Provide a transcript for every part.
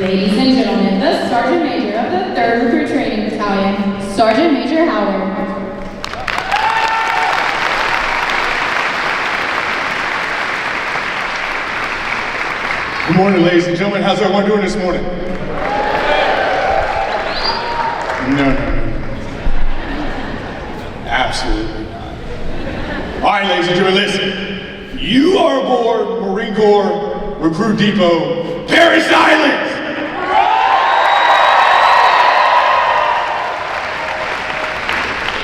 Ladies and gentlemen, the Sergeant Major of the 3rd Recruit Training Battalion, Sergeant Major Howard. Good morning, ladies and gentlemen. How's everyone doing this morning? No. Absolutely not. All right, ladies and gentlemen, listen. You are aboard Marine Corps Recruit Depot, Parris Island.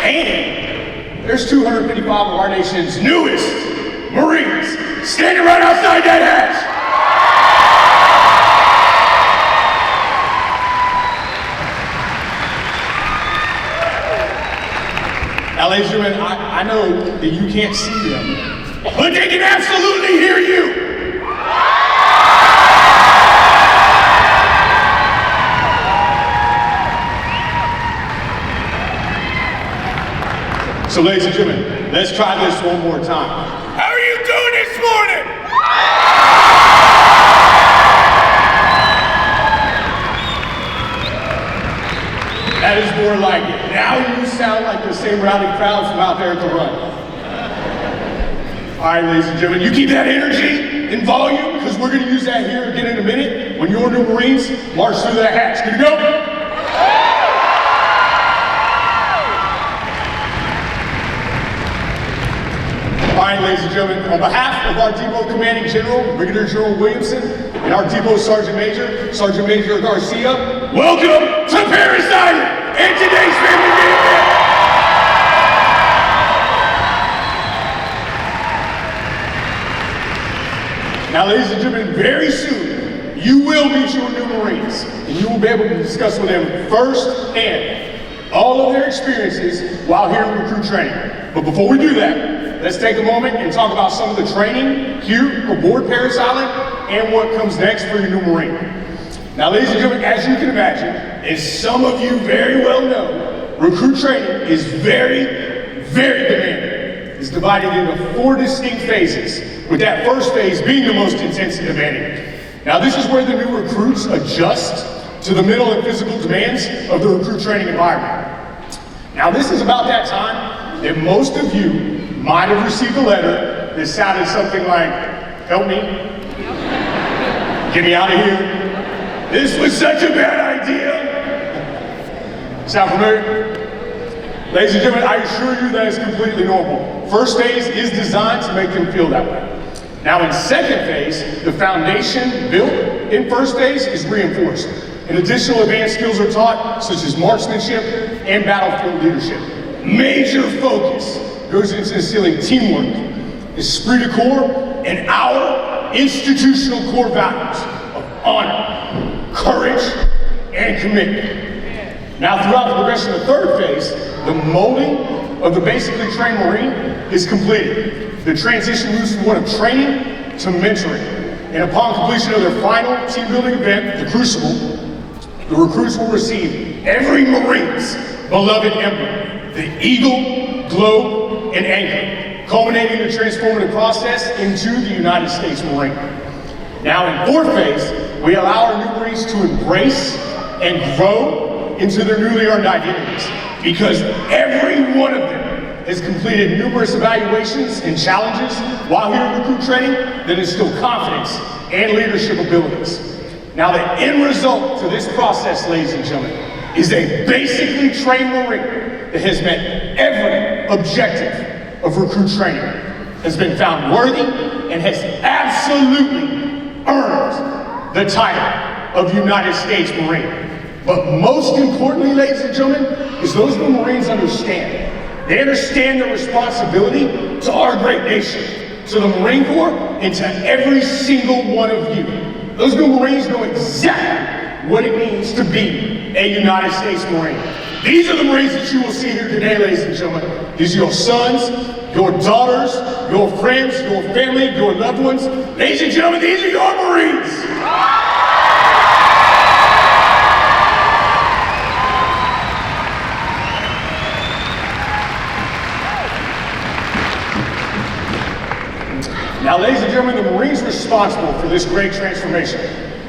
And there's 255 of our nation's newest Marines standing right outside that hatch. Now, ladies and gentlemen, I know that you can't see them, but they can absolutely hear you. So, ladies and gentlemen, let's try this one more time. How are you doing this morning? That is more like it. Now you sound like the same rowdy crowds from out there at the run. All right, ladies and gentlemen, you keep that energy and volume, because we're going to use that here again in a minute when your new Marines march through that hatch. Good to go? All right, ladies and gentlemen, on behalf of our Depot Commanding General, Brigadier General Williamson, and our Depot Sergeant Major, Sergeant Major Garcia, welcome to Parris Island and today's family game day. Now, ladies and gentlemen, very soon, you will meet your new Marines, and you will be able to discuss with them firsthand all of their experiences while here in recruit training. But before we do that, let's take a moment and talk about some of the training here aboard Parris Island and what comes next for your new Marine. Now, ladies and gentlemen, as you can imagine, as some of you very well know, recruit training is very, very demanding. It's divided into 4 distinct phases, with that first phase being the most intense and demanding. Now, this is where the new recruits adjust to the mental and physical demands of the recruit training environment. Now, this is about that time that most of you might have received a letter that sounded something like, "Help me, get me out of here. This was such a bad idea." Sound familiar? Ladies and gentlemen, I assure you that is completely normal. First phase is designed to make them feel that way. Now, in second phase, the foundation built in first phase is reinforced, and additional advanced skills are taught, such as marksmanship and battlefield leadership. Major focus goes into instilling teamwork, esprit de corps, and our institutional core values of honor, courage, and commitment. Now, throughout the progression of the third phase, the molding of the basically trained Marine is completed. The transition moves from one of training to mentoring. And upon completion of their final team building event, the Crucible, the recruits will receive every Marine's beloved emblem, the Eagle, Globe, and Anchor, culminating the transformative process into the United States Marine. Now, in fourth phase, we allow our new Marines to embrace and grow into their newly earned identities, because every one of them has completed numerous evaluations and challenges while here in recruit training that instill confidence and leadership abilities. Now, the end result to this process, ladies and gentlemen, is a basically trained Marine that has met every objective of recruit training, has been found worthy, and has absolutely earned the title of United States Marine. But most importantly, ladies and gentlemen, is those new Marines understand. They understand their responsibility to our great nation, to the Marine Corps, and to every single one of you. Those new Marines know exactly what it means to be a United States Marine. These are the Marines that you will see here today, ladies and gentlemen. These are your sons, your daughters, your friends, your family, your loved ones. Ladies and gentlemen, these are your Marines. Now, ladies and gentlemen, the Marines responsible for this great transformation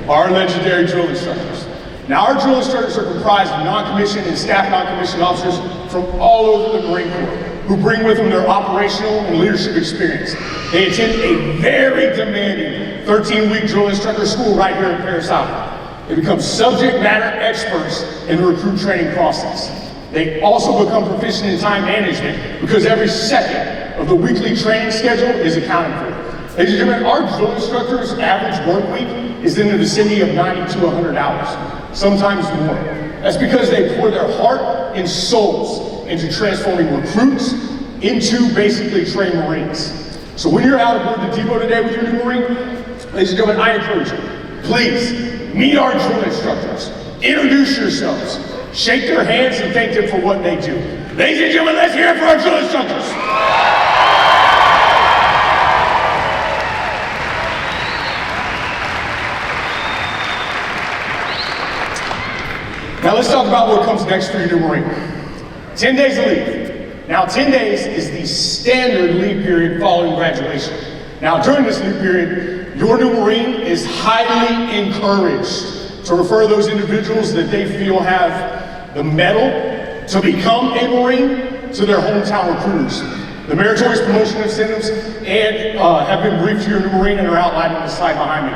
our legendary drill instructors. Now, our drill instructors are comprised of non-commissioned and staff non-commissioned officers from all over the Marine Corps who bring with them their operational and leadership experience. They attend a very demanding 13-week drill instructor school right here in Parris Island. They become subject matter experts in the recruit training process. They also become proficient in time management because every second of the weekly training schedule is accounted for. Ladies and gentlemen, our drill instructors' average work week is in the vicinity of 90 to 100 hours, sometimes more. That's because they pour their heart and souls into transforming recruits into basically trained Marines. So when you're out aboard the depot today with your new Marine, ladies and gentlemen, I encourage you, please meet our drill instructors, introduce yourselves, shake their hands and thank them for what they do. Ladies and gentlemen, let's hear it for our drill instructors. Now let's talk about what comes next for your new Marine. 10 days of leave. Now 10 days is the standard leave period following graduation. Now during this leave period, your new Marine is highly encouraged to refer those individuals that they feel have the mettle to become a Marine to their hometown recruiters. The meritorious promotion incentives and have been briefed to your new Marine and are outlined on the slide behind me.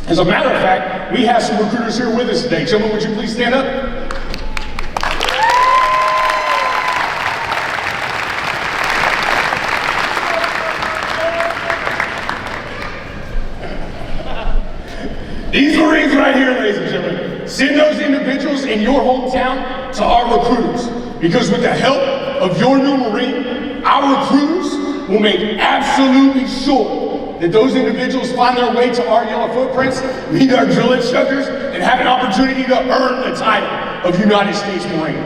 As a matter of fact, we have some recruiters here with us today. Gentlemen, would you please stand up? These Marines right here, ladies and gentlemen, send those individuals in your hometown to our recruiters. Because with the help of your new Marine, our recruiters will make absolutely sure that those individuals find their way to our yellow footprints, meet our drill instructors, and have an opportunity to earn the title of United States Marine.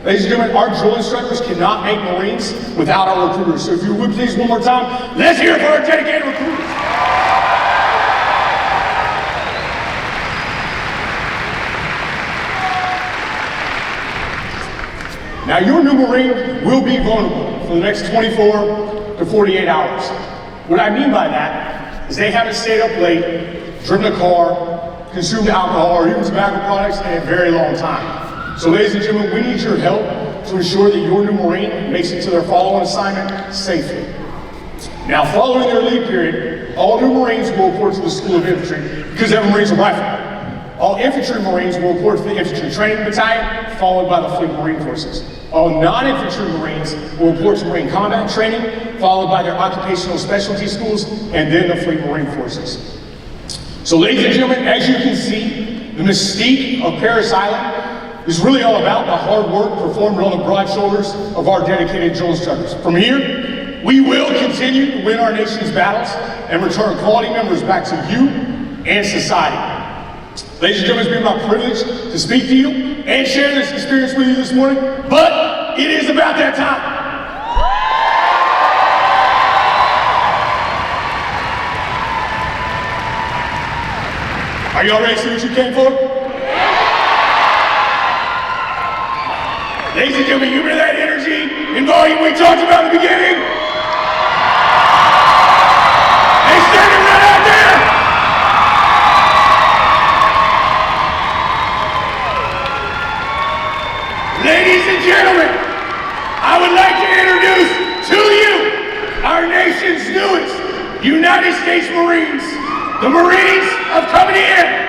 Ladies and gentlemen, our drill instructors cannot make Marines without our recruiters. So if you would please one more time, let's hear it for our dedicated recruiters. Now your new Marine will be vulnerable for the next 24 to 48 hours. What I mean by that is they haven't stayed up late, driven a car, consumed alcohol, or even tobacco products in a very long time. So ladies and gentlemen, we need your help to ensure that your new Marine makes it to their follow-on assignment safely. Now following their leave period, all new Marines will report to the School of Infantry because every Marine's a rifleman. All infantry Marines will report to the Infantry Training Battalion, followed by the Fleet Marine Forces. All non-infantry Marines will report to Marine Combat Training, followed by their occupational specialty schools, and then the Fleet Marine Forces. So ladies and gentlemen, as you can see, the mystique of Parris Island is really all about the hard work performed on the broad shoulders of our dedicated drill instructors. From here, we will continue to win our nation's battles and return quality members back to you and society. Ladies and gentlemen, it's been my privilege to speak to you and share this experience with you this morning, but it is about that time. Are y'all ready to see what you came for? Ladies and gentlemen, you remember that energy and volume we talked about in the beginning? They standing right out there! Ladies and gentlemen, I would like to introduce to you our nation's newest United States Marines, the Marines of Company M.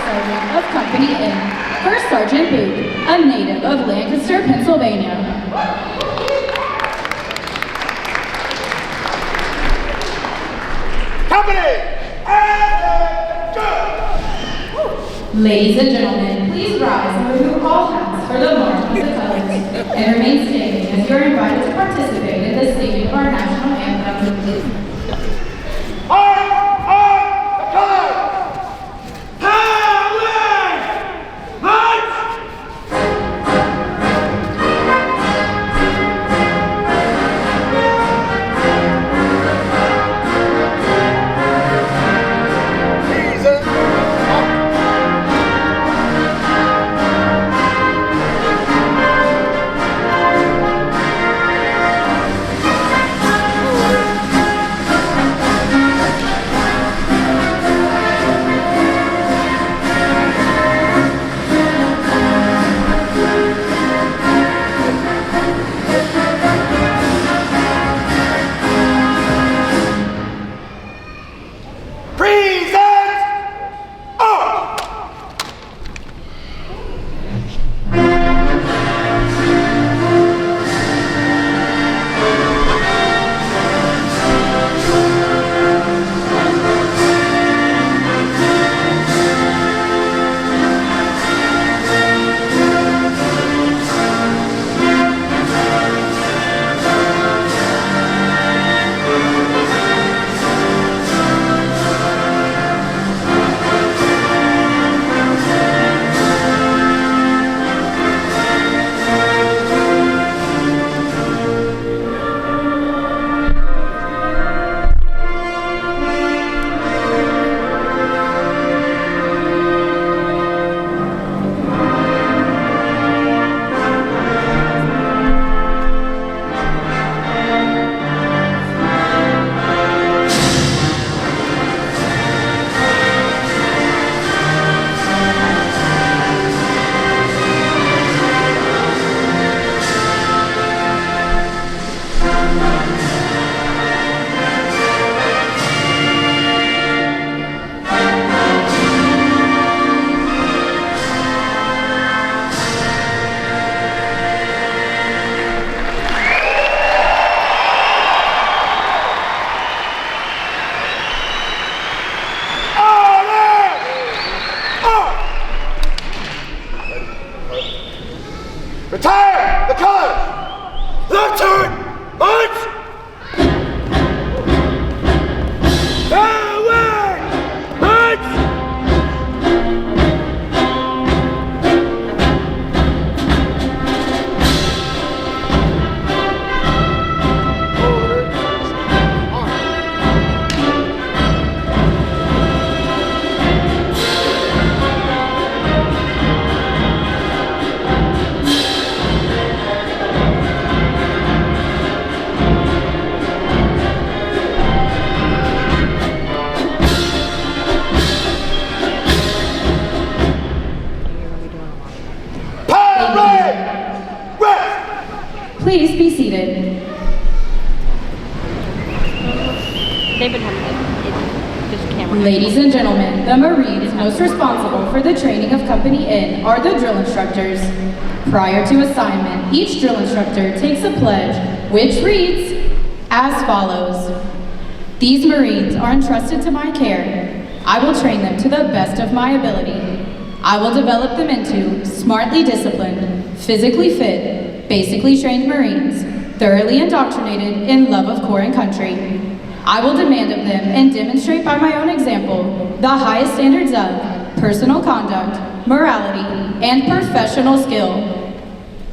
Sergeant of Company N, First Sergeant Booth, a native of Lancaster, Pennsylvania. Ladies and gentlemen, please rise and remove all hats for the March of the Colors, and remain standing as you are invited to participate in the singing of our national anthem. Retire the colors! Left turn! March! Away! March! Please be seated. David Hamilton, just camera. Ladies and gentlemen, the Marines most responsible for the training of Company N are the drill instructors. Prior to assignment, each drill instructor takes a pledge, which reads as follows. These Marines are entrusted to my care. I will train them to the best of my ability. I will develop them into smartly disciplined, physically fit, basically trained Marines, thoroughly indoctrinated in love of corps and country. I will demand of them and demonstrate by my own example the highest standards of personal conduct, morality, and professional skill.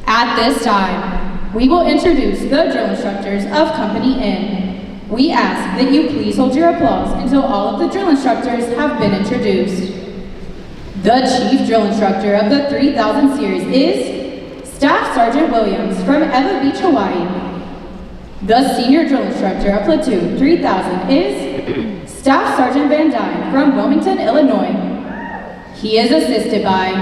At this time, we will introduce the drill instructors of Company N. We ask that you please hold your applause until all of the drill instructors have been introduced. The Chief Drill Instructor of the 3000 Series is Staff Sergeant Williams from Eva Beach, Hawaii. The Senior Drill Instructor of Platoon 3000 is Staff Sergeant Van Dyne from Wilmington, Illinois. He is assisted by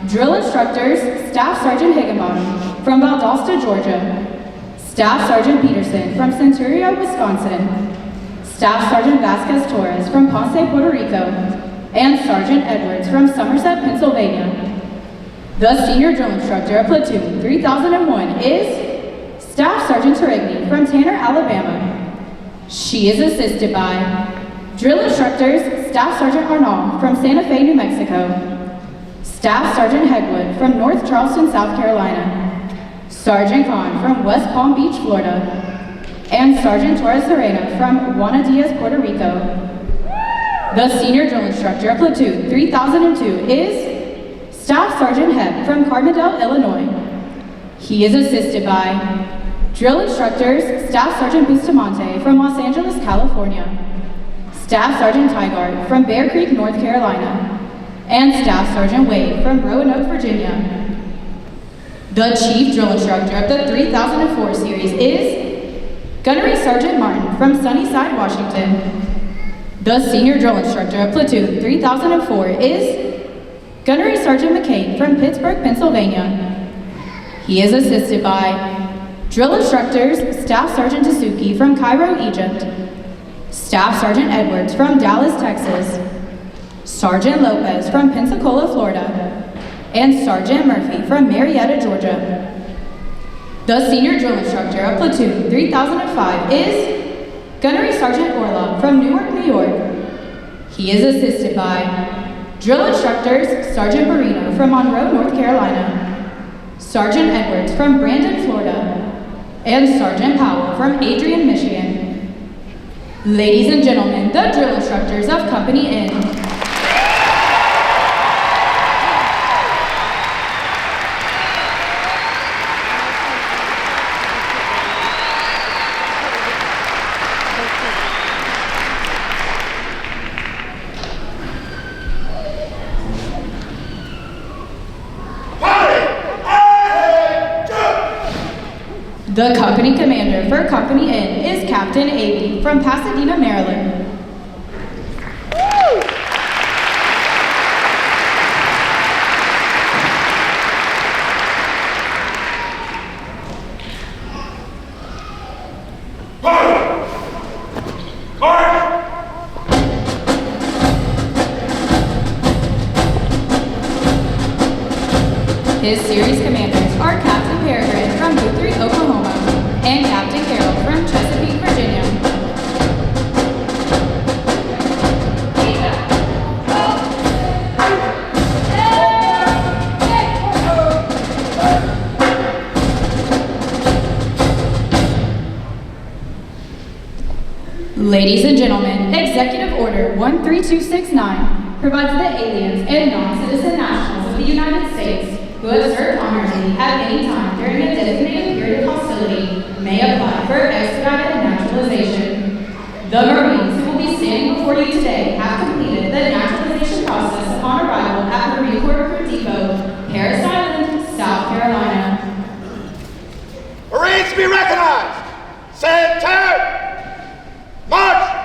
Drill Instructors Staff Sergeant Higginbottom from Valdosta, Georgia. Staff Sergeant Peterson from Centuria, Wisconsin. Staff Sergeant Vasquez Torres from Ponce, Puerto Rico. and Sergeant Edwards from Somerset, Pennsylvania. The senior drill instructor of Platoon 3001 is Staff Sergeant Tarigny from Tanner, Alabama. She is assisted by drill instructors Staff Sergeant Arnault from Santa Fe, New Mexico, Staff Sergeant Hegwood from North Charleston, South Carolina, Sergeant Kahn from West Palm Beach, Florida, and Sergeant Torres Serena from Juana Diaz, Puerto Rico. The senior drill instructor of Platoon 3002 is Staff Sergeant Hebb from Carbondale, Illinois. He is assisted by drill instructors Staff Sergeant Bustamante from Los Angeles, California, Staff Sergeant Tygart from Bear Creek, North Carolina, and Staff Sergeant Wade from Roanoke, Virginia. The chief drill instructor of the 3004 series is Gunnery Sergeant Martin from Sunnyside, Washington. The senior drill instructor of Platoon 3004 is Gunnery Sergeant McCain from Pittsburgh, Pennsylvania. He is assisted by drill instructors Staff Sergeant Tasuki from Cairo, Egypt, Staff Sergeant Edwards from Dallas, Texas, Sergeant Lopez from Pensacola, Florida, and Sergeant Murphy from Marietta, Georgia. The senior drill instructor of Platoon 3005 is Gunnery Sergeant Orlov from Newark, New York. He is assisted by drill instructors Sergeant Barino from Monroe, North Carolina, Sergeant Edwards from Brandon, Florida, and Sergeant Powell from Adrian, Michigan. Ladies and gentlemen, the drill instructors of Company N. The company commander for Company N is Captain Avey from Pasadena, Maryland. His series commanders are Captain Peregrine from Guthrie, Oklahoma, and Captain Carroll from Chesapeake, Virginia. Ladies and gentlemen, Executive Order 13269 provides that aliens and non-citizen nationals of the United States who have served honorably at any time during a designated period of hostility may apply for expedited naturalization. The Marines who will be standing before you today have completed the naturalization process upon arrival at Marine Corps Recruit Depot, Parris Island, South Carolina. Marines be recognized. Set turn. March.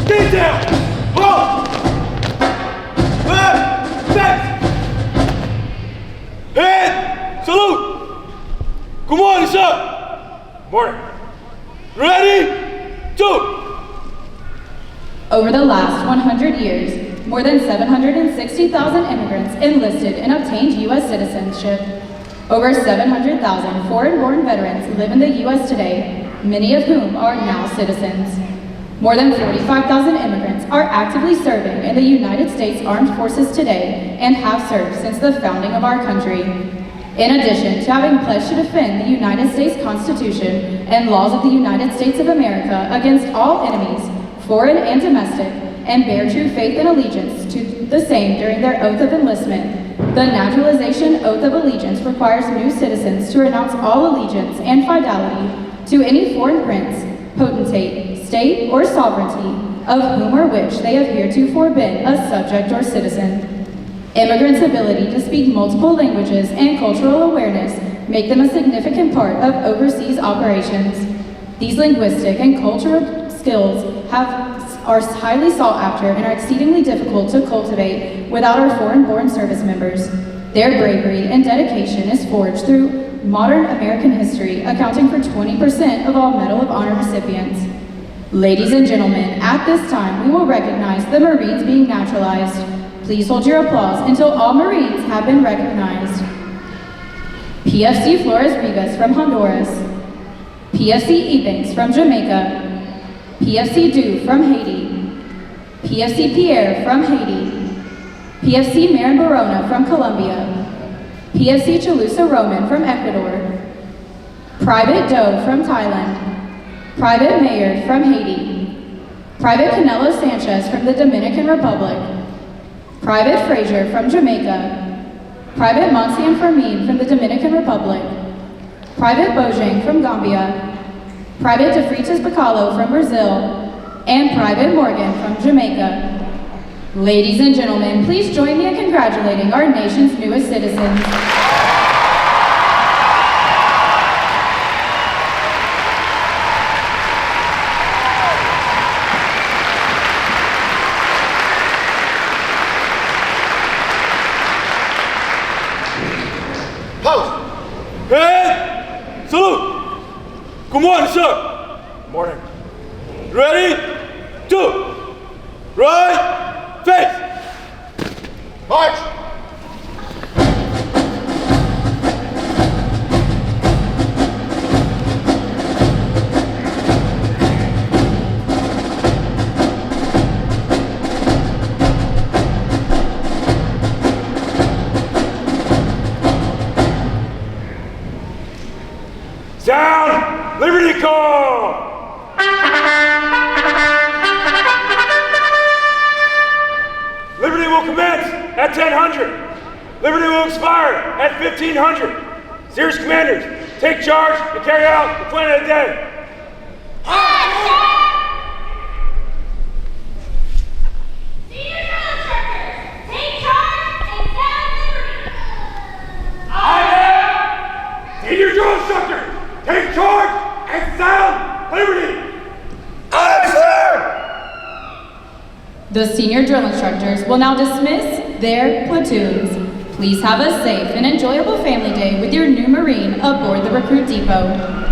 Get down! Hold! Left! Set! Head! Salute! Good morning, sir! Morning. Ready? Two! Over the last 100 years, more than 760,000 immigrants enlisted and obtained U.S. citizenship. Over 700,000 foreign-born veterans live in the U.S. today, many of whom are now citizens. More than 45,000 immigrants are actively serving in the United States Armed Forces today and have served since the founding of our country. In addition to having pledged to defend the United States Constitution and laws of the United States of America against all enemies, foreign and domestic, and bear true faith and allegiance to the same during their oath of enlistment, the Naturalization Oath of Allegiance requires new citizens to renounce all allegiance and fidelity to any foreign prince, potentate, state, or sovereignty, of whom or which they have heretofore been a subject or citizen. Immigrants' ability to speak multiple languages and cultural awareness make them a significant part of overseas operations. These linguistic and cultural skills are highly sought after and are exceedingly difficult to cultivate without our foreign-born service members. Their bravery and dedication is forged through modern American history, accounting for 20% of all Medal of Honor recipients. Ladies and gentlemen, at this time, we will recognize the Marines being naturalized. Please hold your applause until all Marines have been recognized. PFC Flores Rivas from Honduras. PFC Ebanks from Jamaica. PFC Du from Haiti. PFC Pierre from Haiti. PFC Marin Barona from Colombia. PFC Chalusa Roman from Ecuador. Private Doe from Thailand. Private Mayor from Haiti. Private Canelo Sanchez from the Dominican Republic. Private Frazier from Jamaica. Private Monsian Fermin from the Dominican Republic. Private Bojang from Gambia. Private De Freitas Bacalo from Brazil. And Private Morgan from Jamaica. Ladies and gentlemen, please join me in congratulating our nation's newest citizens. Pause. Head! Salute! Good morning, sir! Morning. Ready? Two! Right! Face! March. Sound! Liberty call! Liberty will commence at 1000. Liberty will expire at 1500. Sears commanders, take charge and carry out the plan of the day. Senior drill instructors, take charge and sound liberty. I am senior drill instructor. Take charge and sound liberty. Aye, sir. The senior drill instructors will now dismiss their platoons. Please have a safe and enjoyable family day with your new Marine aboard the Recruit Depot.